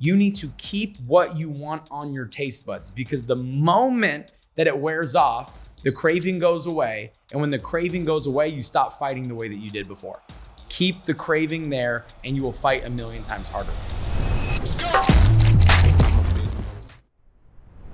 You need to keep what you want on your taste buds, because the moment that it wears off, the craving goes away. And when the craving goes away, you stop fighting the way that you did before. Keep the craving there and you will fight a million times harder.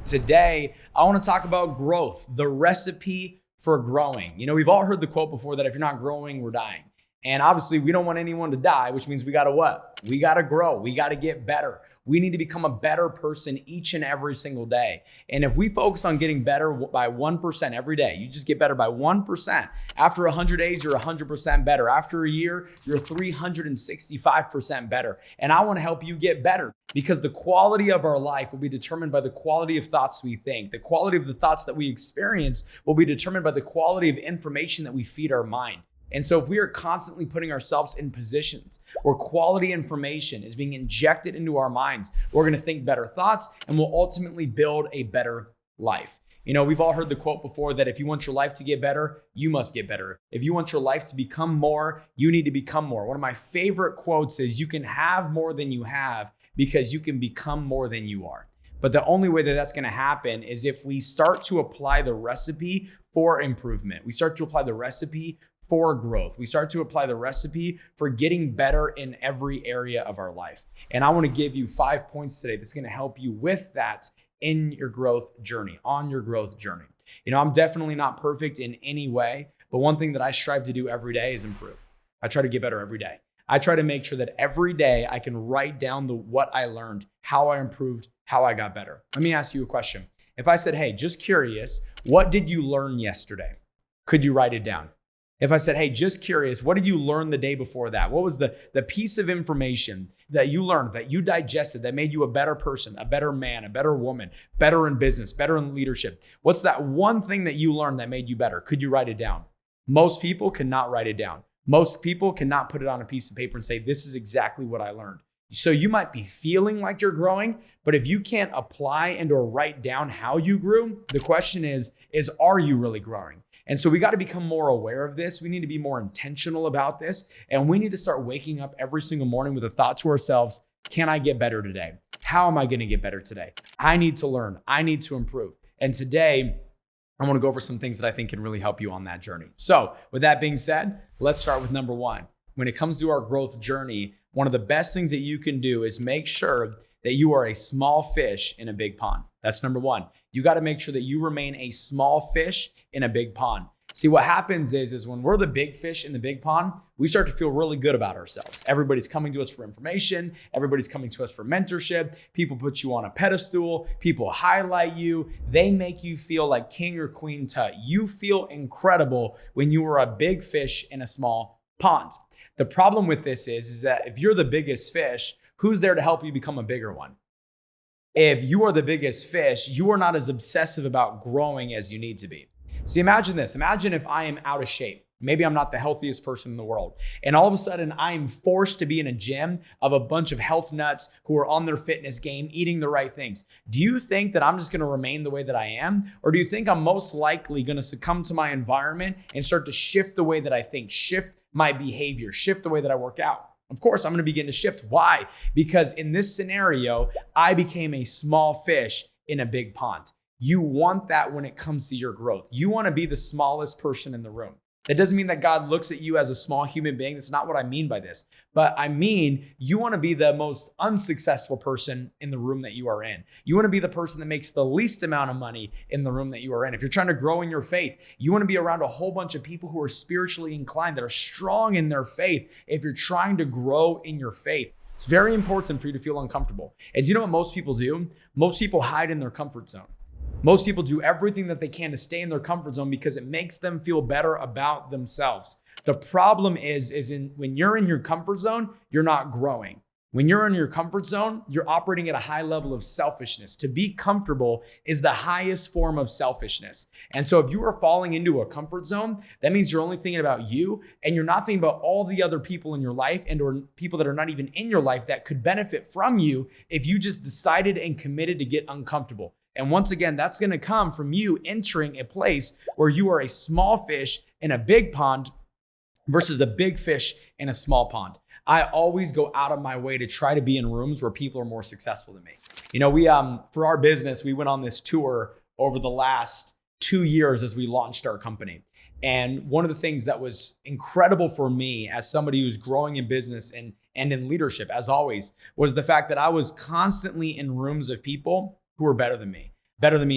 Today, I want to talk about growth, the recipe for growing. We've all heard the quote before that if you're not growing, we're dying. And obviously we don't want anyone to die, which means we got to what? We got to grow. We got to get better. We need to become a better person each and every single day. And if we focus on getting better by 1% every day, you just get better by 1%. After 100 days, you're 100% better. After a year, you're 365% better. And I want to help you get better, because the quality of our life will be determined by the quality of thoughts we think. The quality of the thoughts that we experience will be determined by the quality of information that we feed our mind. And so if we are constantly putting ourselves in positions where quality information is being injected into our minds, we're going to think better thoughts and we'll ultimately build a better life. We've all heard the quote before that if you want your life to get better, you must get better. If you want your life to become more, you need to become more. One of my favorite quotes is, you can have more than you have because you can become more than you are. But the only way that that's going to happen is if we start to apply the recipe for improvement. We start to apply the recipe for growth. We start to apply the recipe for getting better in every area of our life. And I want to give you 5 points today that's going to help you with that in your growth journey, on your growth journey. I'm definitely not perfect in any way, but one thing that I strive to do every day is improve. I try to get better every day. I try to make sure that every day I can write down what I learned, how I improved, how I got better. Let me ask you a question. If I said, hey, just curious, what did you learn yesterday? Could you write it down? If I said, hey, just curious, what did you learn the day before that? What was the piece of information that you learned, that you digested, that made you a better person, a better man, a better woman, better in business, better in leadership? What's that one thing that you learned that made you better? Could you write it down? Most people cannot write it down. Most people cannot put it on a piece of paper and say, this is exactly what I learned. So you might be feeling like you're growing, but if you can't apply and or write down how you grew, the question is are you really growing? And so we got to become more aware of this. We need to be more intentional about this. And we need to start waking up every single morning with a thought to ourselves, can I get better today? How am I going to get better today? I need to learn. I need to improve. And today, I want to go over some things that I think can really help you on that journey. So with that being said, let's start with number one. When it comes to our growth journey, one of the best things that you can do is make sure that you are a small fish in a big pond. That's number one. You got to make sure that you remain a small fish in a big pond. See, what happens is when we're the big fish in the big pond, we start to feel really good about ourselves. Everybody's coming to us for information. Everybody's coming to us for mentorship. People put you on a pedestal. People highlight you. They make you feel like king or queen tut. You feel incredible when you are a big fish in a small pond. The problem with this is that if you're the biggest fish, who's there to help you become a bigger one? If you are the biggest fish, you are not as obsessive about growing as you need to be. See, imagine this. Imagine if I am out of shape. Maybe I'm not the healthiest person in the world. And all of a sudden, I am forced to be in a gym of a bunch of health nuts who are on their fitness game, eating the right things. Do you think that I'm just going to remain the way that I am? Or do you think I'm most likely going to succumb to my environment and start to shift the way that I think, shift my behavior, shift the way that I work out? Of course, I'm going to begin to shift. Why? Because in this scenario, I became a small fish in a big pond. You want that when it comes to your growth. You want to be the smallest person in the room. That doesn't mean that God looks at you as a small human being. That's not what I mean by this. But I mean, you want to be the most unsuccessful person in the room that you are in. You want to be the person that makes the least amount of money in the room that you are in. If you're trying to grow in your faith, you want to be around a whole bunch of people who are spiritually inclined, that are strong in their faith. If you're trying to grow in your faith, it's very important for you to feel uncomfortable. And do you know what most people do? Most people hide in their comfort zone. Most people do everything that they can to stay in their comfort zone because it makes them feel better about themselves. The problem is when you're in your comfort zone, you're not growing. When you're in your comfort zone, you're operating at a high level of selfishness. To be comfortable is the highest form of selfishness. And so if you are falling into a comfort zone, that means you're only thinking about you and you're not thinking about all the other people in your life and or people that are not even in your life that could benefit from you if you just decided and committed to get uncomfortable. And once again, that's going to come from you entering a place where you are a small fish in a big pond versus a big fish in a small pond. I always go out of my way to try to be in rooms where people are more successful than me. We for our business, we went on this tour over the last 2 years as we launched our company. And one of the things that was incredible for me as somebody who's growing in business and in leadership, as always, was the fact that I was constantly in rooms of people who were better than me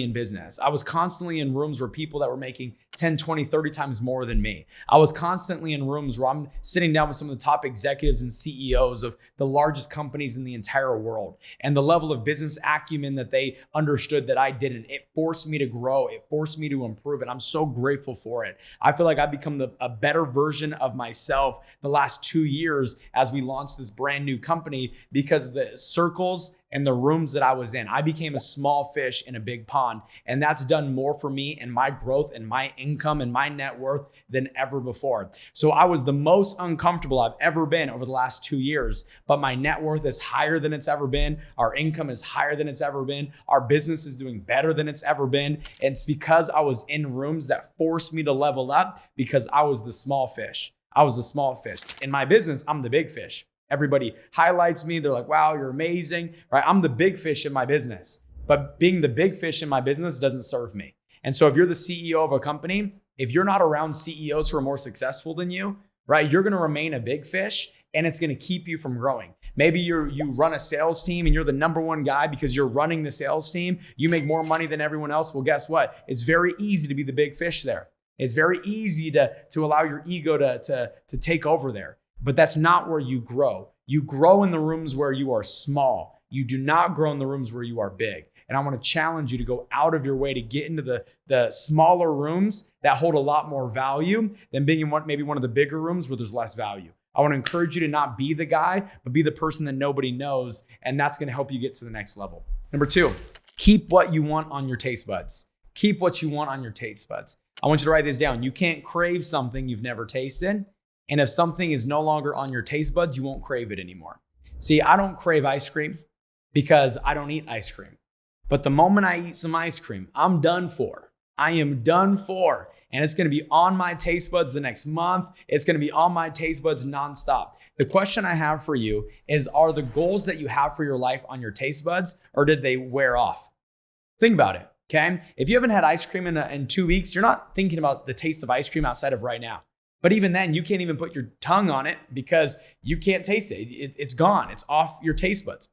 in business. I was constantly in rooms where people that were making 10, 20, 30 times more than me. I was constantly in rooms where I'm sitting down with some of the top executives and CEOs of the largest companies in the entire world. And the level of business acumen that they understood that I didn't, it forced me to grow. It forced me to improve. And I'm so grateful for it. I feel like I've become a better version of myself the last 2 years as we launched this brand new company because of the circles and the rooms that I was in. I became a small fish in a big pond. And that's done more for me and my growth and my income and my net worth than ever before. So I was the most uncomfortable I've ever been over the last 2 years, but my net worth is higher than it's ever been. Our income is higher than it's ever been. Our business is doing better than it's ever been. And it's because I was in rooms that forced me to level up because I was the small fish. I was the small fish. In my business, I'm the big fish. Everybody highlights me. They're like, wow, you're amazing, right? I'm the big fish in my business, but being the big fish in my business doesn't serve me. And so if you're the CEO of a company, if you're not around CEOs who are more successful than you, right, you're going to remain a big fish and it's going to keep you from growing. Maybe you run a sales team and you're the number one guy because you're running the sales team. You make more money than everyone else. Well, guess what? It's very easy to be the big fish there. It's very easy to allow your ego to take over there. But that's not where you grow. You grow in the rooms where you are small. You do not grow in the rooms where you are big. And I want to challenge you to go out of your way to get into the smaller rooms that hold a lot more value than being in maybe one of the bigger rooms where there's less value. I want to encourage you to not be the guy, but be the person that nobody knows. And that's going to help you get to the next level. Number 2, keep what you want on your taste buds. Keep what you want on your taste buds. I want you to write this down. You can't crave something you've never tasted. And if something is no longer on your taste buds, you won't crave it anymore. See, I don't crave ice cream because I don't eat ice cream. But the moment I eat some ice cream, I'm done for. I am done for. And it's going to be on my taste buds the next month. It's going to be on my taste buds nonstop. The question I have for you is, are the goals that you have for your life on your taste buds, or did they wear off? Think about it, okay? If you haven't had ice cream in 2 weeks, you're not thinking about the taste of ice cream outside of right now. But even then, you can't even put your tongue on it because you can't taste it. It's gone. It's off your taste buds.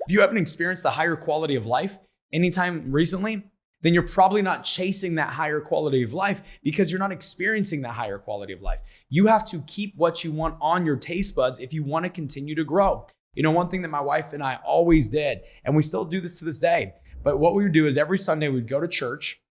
If you haven't experienced the higher quality of life anytime recently, then you're probably not chasing that higher quality of life because you're not experiencing that higher quality of life. You have to keep what you want on your taste buds if you want to continue to grow. One thing that my wife and I always did, and we still do this to this day, but what we would do is every Sunday we'd go to church,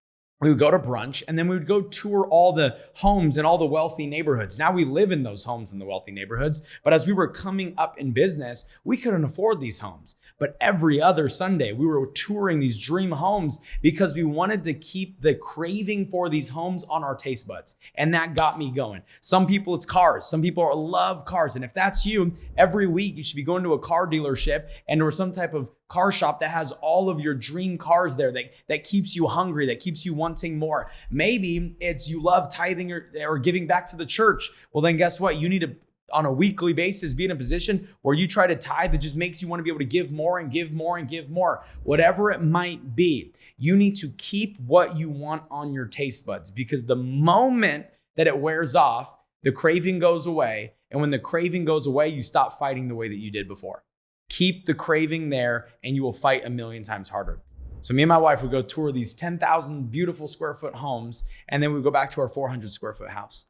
we would go to brunch, and then we would go tour all the homes in all the wealthy neighborhoods. Now we live in those homes in the wealthy neighborhoods, but as we were coming up in business, we couldn't afford these homes. But every other Sunday, we were touring these dream homes because we wanted to keep the craving for these homes on our taste buds. And that got me going. Some people, it's cars. Some people love cars. And if that's you, every week you should be going to a car dealership or some type of car shop that has all of your dream cars there that keeps you hungry, that keeps you wanting more. Maybe it's you love tithing or giving back to the church. Well, then guess what? You need to, on a weekly basis, be in a position where you try to tithe that just makes you want to be able to give more and give more and give more. Whatever it might be, you need to keep what you want on your taste buds, because the moment that it wears off, the craving goes away. And when the craving goes away, you stop fighting the way that you did before. Keep the craving there and you will fight a million times harder. So me and my wife would go tour these 10,000 beautiful square foot homes, and then we go back to our 400 square foot house.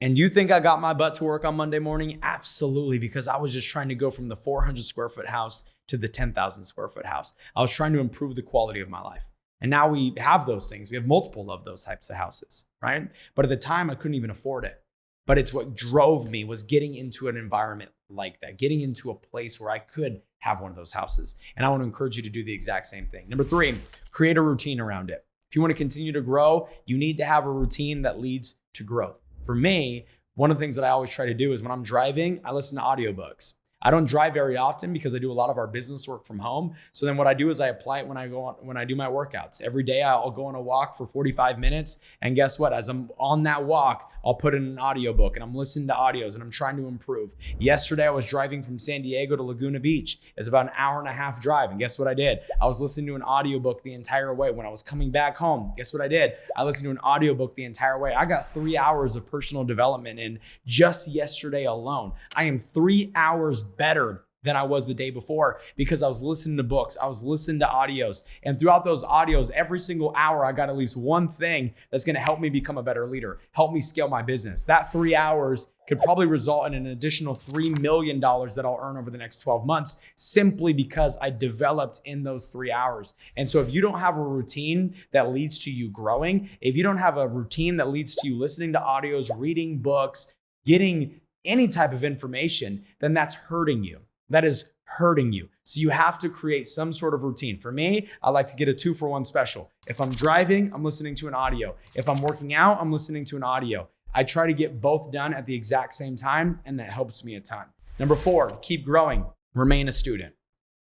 And you think I got my butt to work on Monday morning? Absolutely, because I was just trying to go from the 400 square foot house to the 10,000 square foot house. I was trying to improve the quality of my life. And now we have those things. We have multiple of those types of houses, right? But at the time, I couldn't even afford it. But it's what drove me, was getting into an environment like that, getting into a place where I could have one of those houses. And I want to encourage you to do the exact same thing. Number 3, create a routine around it. If you want to continue to grow, you need to have a routine that leads to growth. For me, one of the things that I always try to do is when I'm driving, I listen to audiobooks. I don't drive very often because I do a lot of our business work from home. So then what I do is I apply it when I do my workouts. Every day I'll go on a walk for 45 minutes. And guess what? As I'm on that walk, I'll put in an audiobook and I'm listening to audios and I'm trying to improve. Yesterday, I was driving from San Diego to Laguna Beach. It's about an hour and a half drive. And guess what I did? I was listening to an audiobook the entire way. When I was coming back home, guess what I did? I listened to an audiobook the entire way. I got 3 hours of personal development in just yesterday alone. I am 3 hours better than I was the day before because I was listening to books. I was listening to audios. And throughout those audios, every single hour, I got at least one thing that's going to help me become a better leader, help me scale my business. That 3 hours could probably result in an additional $3 million that I'll earn over the next 12 months simply because I developed in those 3 hours. And so if you don't have a routine that leads to you growing, if you don't have a routine that leads to you listening to audios, reading books, getting any type of information, then that's hurting you. That is hurting you. So you have to create some sort of routine. For me, I like to get a 2-for-1 special. If I'm driving, I'm listening to an audio. If I'm working out, I'm listening to an audio. I try to get both done at the exact same time, and that helps me a ton. Number 4, keep growing. Remain a student.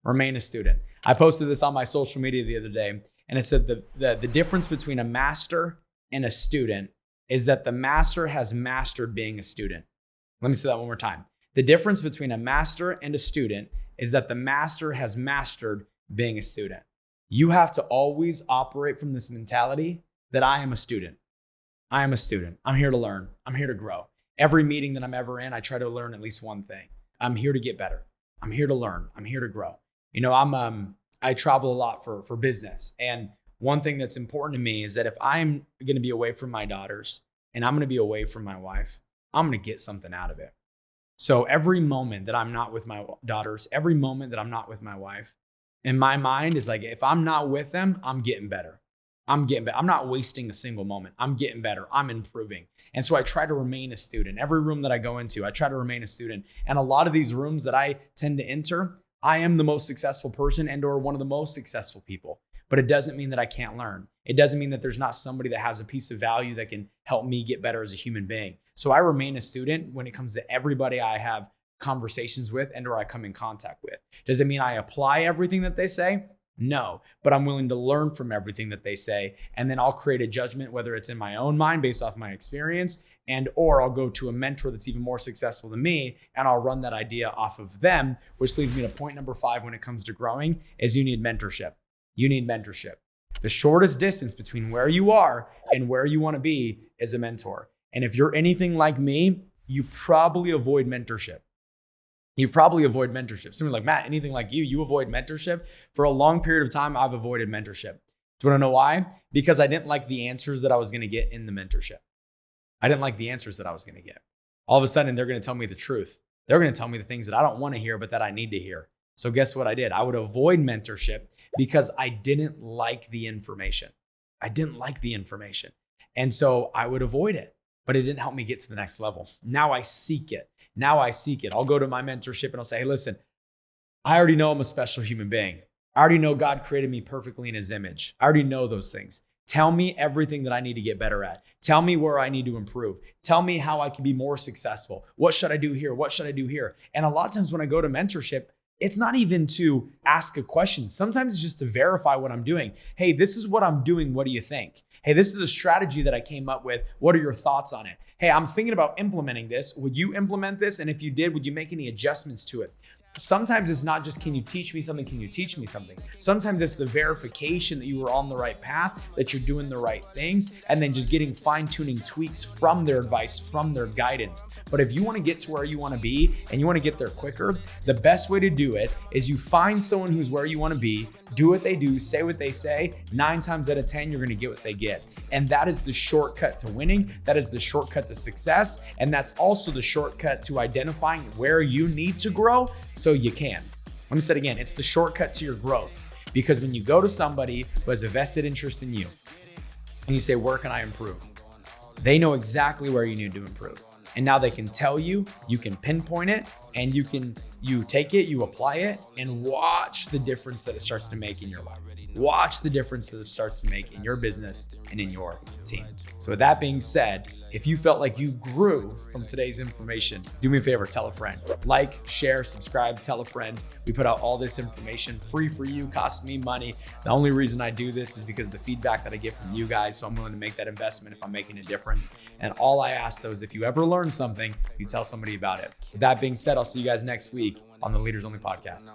Remain a student. I posted this on my social media the other day, and it said the difference between a master and a student is that the master has mastered being a student. Let me say that one more time. The difference between a master and a student is that the master has mastered being a student. You have to always operate from this mentality that I am a student. I am a student. I'm here to learn. I'm here to grow. Every meeting that I'm ever in, I try to learn at least one thing. I'm here to get better. I'm here to learn. I'm here to grow. You know, I travel a lot for business. And one thing that's important to me is that if I'm going to be away from my daughters and I'm going to be away from my wife, I'm going to get something out of it. So every moment that I'm not with my daughters, every moment that I'm not with my wife, in my mind is like, if I'm not with them, I'm getting better. I'm getting better. I'm not wasting a single moment. I'm getting better. I'm improving. And so I try to remain a student. Every room that I go into, I try to remain a student. And a lot of these rooms that I tend to enter, I am the most successful person and or one of the most successful people. But it doesn't mean that I can't learn. It doesn't mean that there's not somebody that has a piece of value that can help me get better as a human being. So I remain a student when it comes to everybody I have conversations with and or I come in contact with. Does it mean I apply everything that they say? No, but I'm willing to learn from everything that they say. And then I'll create a judgment, whether it's in my own mind based off my experience and or I'll go to a mentor that's even more successful than me and I'll run that idea off of them, which leads me to point number 5 when it comes to growing is you need mentorship. You need mentorship. The shortest distance between where you are and where you want to be is a mentor. And if you're anything like me, you probably avoid mentorship. You probably avoid mentorship. Somebody like, Matt, anything like you avoid mentorship? For a long period of time, I've avoided mentorship. Do you want to know why? Because I didn't like the answers that I was going to get in the mentorship. I didn't like the answers that I was going to get. All of a sudden, they're going to tell me the truth. They're going to tell me the things that I don't want to hear, but that I need to hear. So guess what I did? I would avoid mentorship because I didn't like the information. I didn't like the information. And so I would avoid it, but it didn't help me get to the next level. Now I seek it. I'll go to my mentorship and I'll say, hey, listen, I already know I'm a special human being. I already know God created me perfectly in his image. I already know those things. Tell me everything that I need to get better at. Tell me where I need to improve. Tell me how I can be more successful. What should I do here? What should I do here? And a lot of times when I go to mentorship, it's not even to ask a question. Sometimes it's just to verify what I'm doing. Hey, this is what I'm doing. What do you think? Hey, this is a strategy that I came up with. What are your thoughts on it? Hey, I'm thinking about implementing this. Would you implement this? And if you did, would you make any adjustments to it? Sometimes it's not just, can you teach me something? Can you teach me something? Sometimes it's the verification that you were on the right path, that you're doing the right things, and then just getting fine-tuning tweaks from their advice, from their guidance. But if you want to get to where you want to be and you want to get there quicker, the best way to do it is you find someone who's where you want to be, do what they do, say what they say. 9 times out of 10, you're going to get what they get. And that is the shortcut to winning. That is the shortcut to success. And that's also the shortcut to identifying where you need to grow so you can. Let me say it again. It's the shortcut to your growth. Because when you go to somebody who has a vested interest in you and you say, where can I improve? They know exactly where you need to improve. And now they can tell you, you can pinpoint it, and you can you take it, you apply it, and watch the difference that it starts to make in your life. Watch the difference that it starts to make in your business and in your team. So with that being said, if you felt like you grew from today's information, do me a favor, tell a friend. Like, share, subscribe, tell a friend. We put out all this information free for you, costs me money. The only reason I do this is because of the feedback that I get from you guys. So I'm willing to make that investment if I'm making a difference. And all I ask though is if you ever learn something, you tell somebody about it. With that being said, I'll see you guys next week on the Leaders Only podcast.